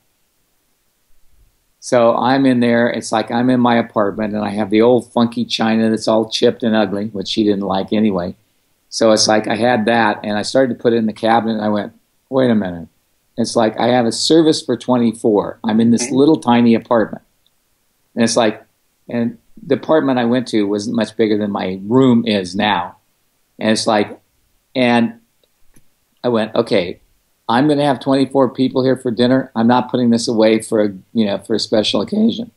So I'm in there, it's like I'm in my apartment, and I have the old funky china that's all chipped and ugly, which she didn't like anyway. So it's like I had that, and I started to put it in the cabinet, and I went, wait a minute. It's like I have a service for 24. I'm in this little tiny apartment. And it's like, and the apartment I went to wasn't much bigger than my room is now. And it's like, and I went, okay, I'm going to have 24 people here for dinner. I'm not putting this away for a special occasion.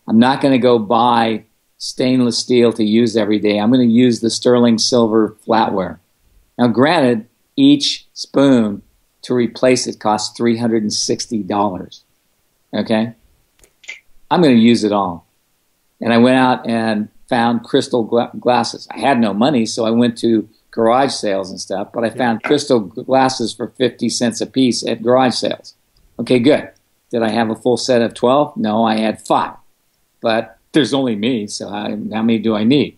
I'm not going to go buy stainless steel to use every day. I'm going to use the sterling silver flatware. Now, granted, each spoon to replace it costs $360. Okay? I'm going to use it all. And I went out and found crystal glasses. I had no money, so I went to garage sales and stuff, but I found crystal glasses for 50 cents a piece at garage sales. Okay, good. Did I have a full set of 12? No, I had 5. But there's only me, so how many do I need?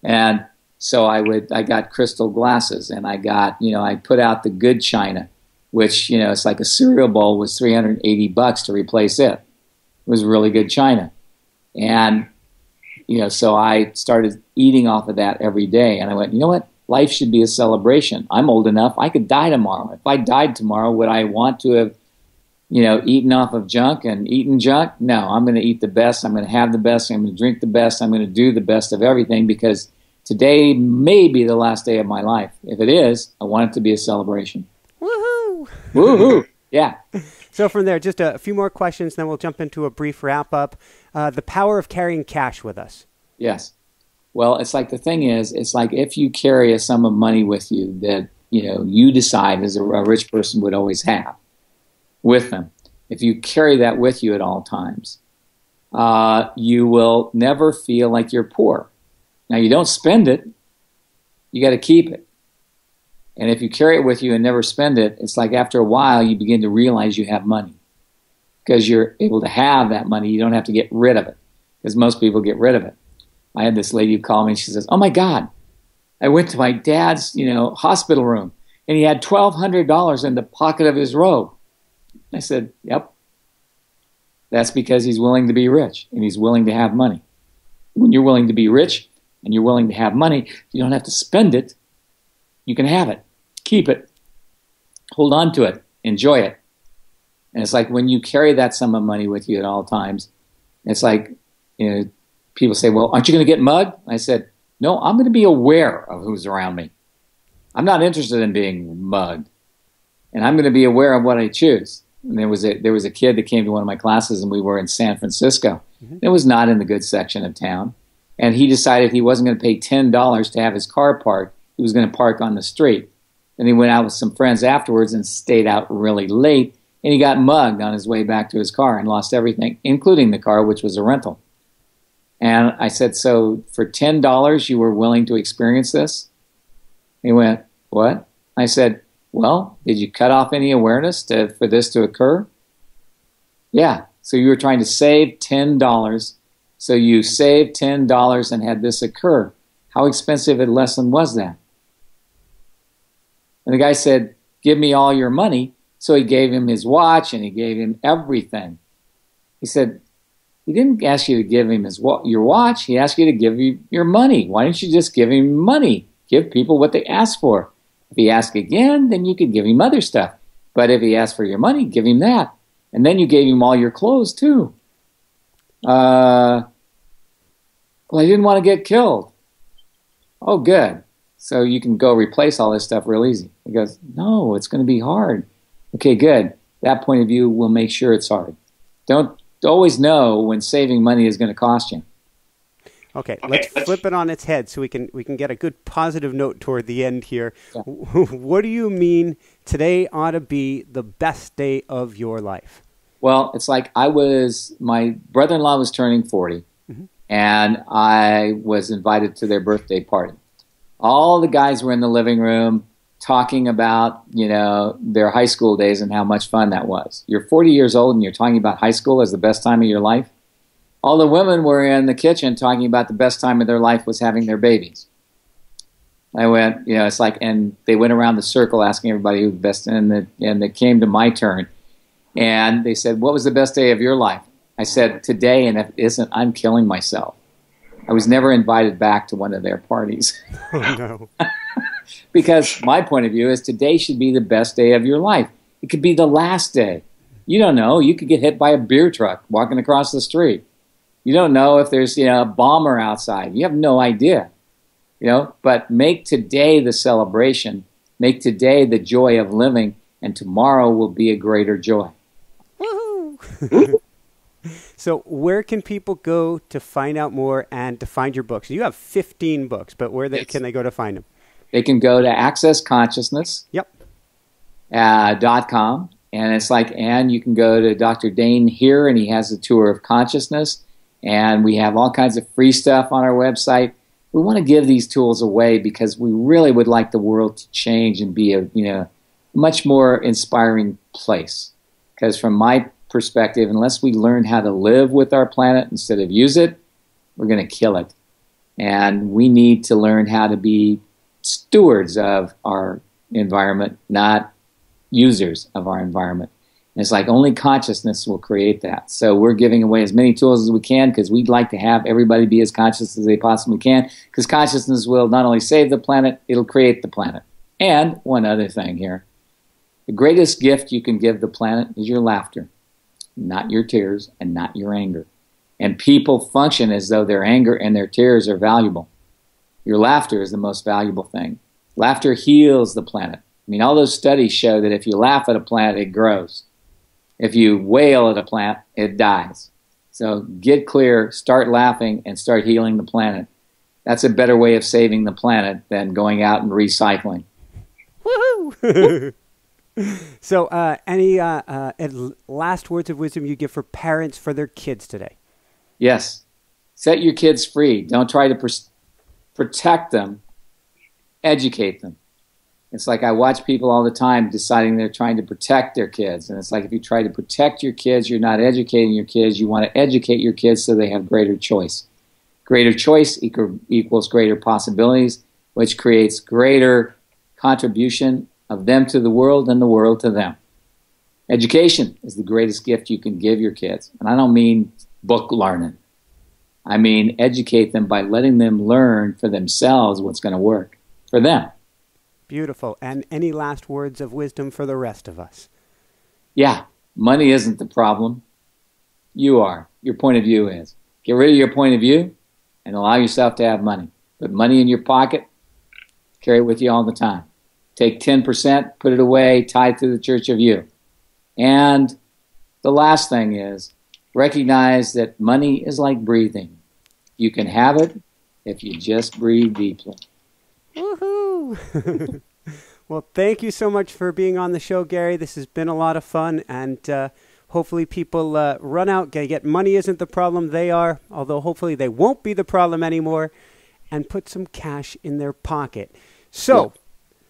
And so I got crystal glasses, and I got, I put out the good china, which, it's like a cereal bowl was $380 to replace it. It was really good china. And, so I started eating off of that every day, and I went, you know what? Life should be a celebration. I'm old enough. I could die tomorrow. If I died tomorrow, would I want to have, eaten off of junk and eaten junk? No, I'm going to eat the best. I'm going to have the best. I'm going to drink the best. I'm going to do the best of everything because today may be the last day of my life. If it is, I want it to be a celebration. Woohoo! Woohoo! Yeah. So from there, just a few more questions, then we'll jump into a brief wrap-up. The power of carrying cash with us. Yes. Well, it's like the thing is, it's like if you carry a sum of money with you that, you decide as a rich person would always have with them. If you carry that with you at all times, you will never feel like you're poor. Now, you don't spend it. You got to keep it. And if you carry it with you and never spend it, it's like after a while you begin to realize you have money because you're able to have that money. You don't have to get rid of it because most people get rid of it. I had this lady who called me and she says, oh my God, I went to my dad's, hospital room and he had $1,200 in the pocket of his robe. I said, yep. That's because he's willing to be rich and he's willing to have money. When you're willing to be rich and you're willing to have money, you don't have to spend it. You can have it, keep it, hold on to it, enjoy it. And it's like when you carry that sum of money with you at all times, it's like, people say, well, aren't you going to get mugged? I said, no, I'm going to be aware of who's around me. I'm not interested in being mugged. And I'm going to be aware of what I choose. And there was a kid that came to one of my classes, and we were in San Francisco. It was not in the good section of town. And he decided he wasn't going to pay $10 to have his car parked. He was going to park on the street. And he went out with some friends afterwards and stayed out really late. And he got mugged on his way back to his car and lost everything, including the car, which was a rental. And I said, so for $10 you were willing to experience this? He went, what? I said, well, did you cut off any awareness for this to occur? Yeah. So you were trying to save $10. So you saved $10 and had this occur. How expensive a lesson was that? And the guy said, give me all your money. So he gave him his watch and he gave him everything. He said, he didn't ask you to give him your watch. He asked you to give you your money. Why didn't you just give him money? Give people what they ask for. If he asked again, then you could give him other stuff. But if he asked for your money, give him that. And then you gave him all your clothes too. Well, I didn't want to get killed. Oh, good. So you can go replace all this stuff real easy. He goes, no, it's going to be hard. Okay, good. That point of view will make sure it's hard. Don't always know when saving money is going to cost you. Okay, let's flip it on its head so we can get a good positive note toward the end here. Yeah. What do you mean today ought to be the best day of your life? Well, it's like my brother-in-law was turning 40, and I was invited to their birthday party. All the guys were in the living room talking about, their high school days and how much fun that was. You're 40 years old and you're talking about high school as the best time of your life? All the women were in the kitchen talking about the best time of their life was having their babies. I went, it's like, and they went around the circle asking everybody who was the best, and it came to my turn. And they said, what was the best day of your life? I said, today, and if it isn't, I'm killing myself. I was never invited back to one of their parties. Oh, no. Because my point of view is today should be the best day of your life. It could be the last day. You don't know. You could get hit by a beer truck walking across the street. You don't know if there's a bomber outside. You have no idea. But make today the celebration. Make today the joy of living, and tomorrow will be a greater joy. Woohoo! So where can people go to find out more and to find your books? You have 15 books, but where can they go to find them? They can go to accessconsciousness.com. And it's like, and you can go to Dr. Dain Heer, and he has a tour of consciousness. And we have all kinds of free stuff on our website. We want to give these tools away because we really would like the world to change and be a much more inspiring place. Because from my perspective, unless we learn how to live with our planet instead of use it, we're going to kill it. And we need to learn how to be stewards of our environment, not users of our environment. And it's like only consciousness will create that. So we're giving away as many tools as we can because we'd like to have everybody be as conscious as they possibly can, because consciousness will not only save the planet, it'll create the planet. And one other thing here. The greatest gift you can give the planet is your laughter, not your tears and not your anger. And people function as though their anger and their tears are valuable. Your laughter is the most valuable thing. Laughter heals the planet. I mean, all those studies show that if you laugh at a plant, it grows. If you wail at a plant, it dies. So get clear, start laughing, and start healing the planet. That's a better way of saving the planet than going out and recycling. Woohoo! So any last words of wisdom you give for parents for their kids today? Yes. Set your kids free. Don't try to protect them. Educate them. It's like I watch people all the time deciding they're trying to protect their kids. And it's like if you try to protect your kids, you're not educating your kids. You want to educate your kids so they have greater choice. Greater choice equals greater possibilities, which creates greater contribution of them to the world and the world to them. Education is the greatest gift you can give your kids. And I don't mean book learning. I mean educate them by letting them learn for themselves what's going to work for them. Beautiful. And any last words of wisdom for the rest of us? Yeah, money isn't the problem. You are. Your point of view is. Get rid of your point of view and allow yourself to have money. Put money in your pocket, carry it with you all the time. Take 10%, put it away, tie it to the church of you. And the last thing is recognize that money is like breathing. You can have it if you just breathe deeply. Woohoo! Well, thank you so much for being on the show, Gary. This has been a lot of fun, and hopefully people run out, get money isn't the problem, they are, although hopefully they won't be the problem anymore, and put some cash in their pocket. So,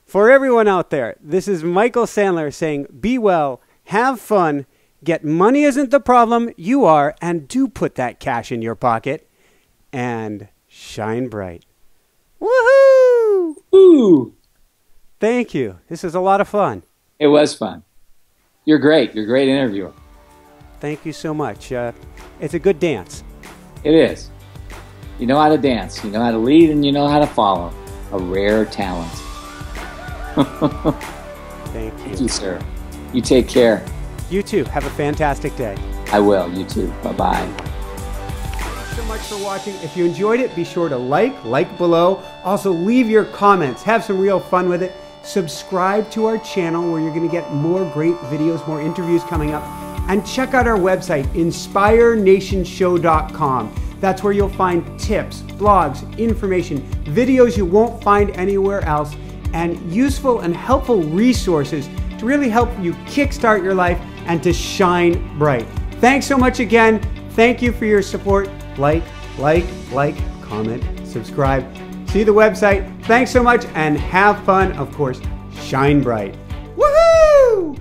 for everyone out there, this is Michael Sandler saying, be well, have fun, get money isn't the problem, you are, and do put that cash in your pocket, and shine bright. Woohoo! Woo! Thank you. This is a lot of fun. It was fun. You're great. You're a great interviewer. Thank you so much. It's a good dance. It is. You know how to dance. You know how to lead, and you know how to follow. A rare talent. Thank you. Thank you, sir. You take care. You too. Have a fantastic day. I will. You too. Bye-bye. Thanks so much for watching. If you enjoyed it, be sure to like below. Also, leave your comments. Have some real fun with it. Subscribe to our channel where you're going to get more great videos, more interviews coming up. And check out our website, inspirenationshow.com. That's where you'll find tips, blogs, information, videos you won't find anywhere else, and useful and helpful resources to really help you kickstart your life and to shine bright. Thanks so much again. Thank you for your support. Like, comment, subscribe. See the website. Thanks so much and have fun. Of course, shine bright. Woohoo!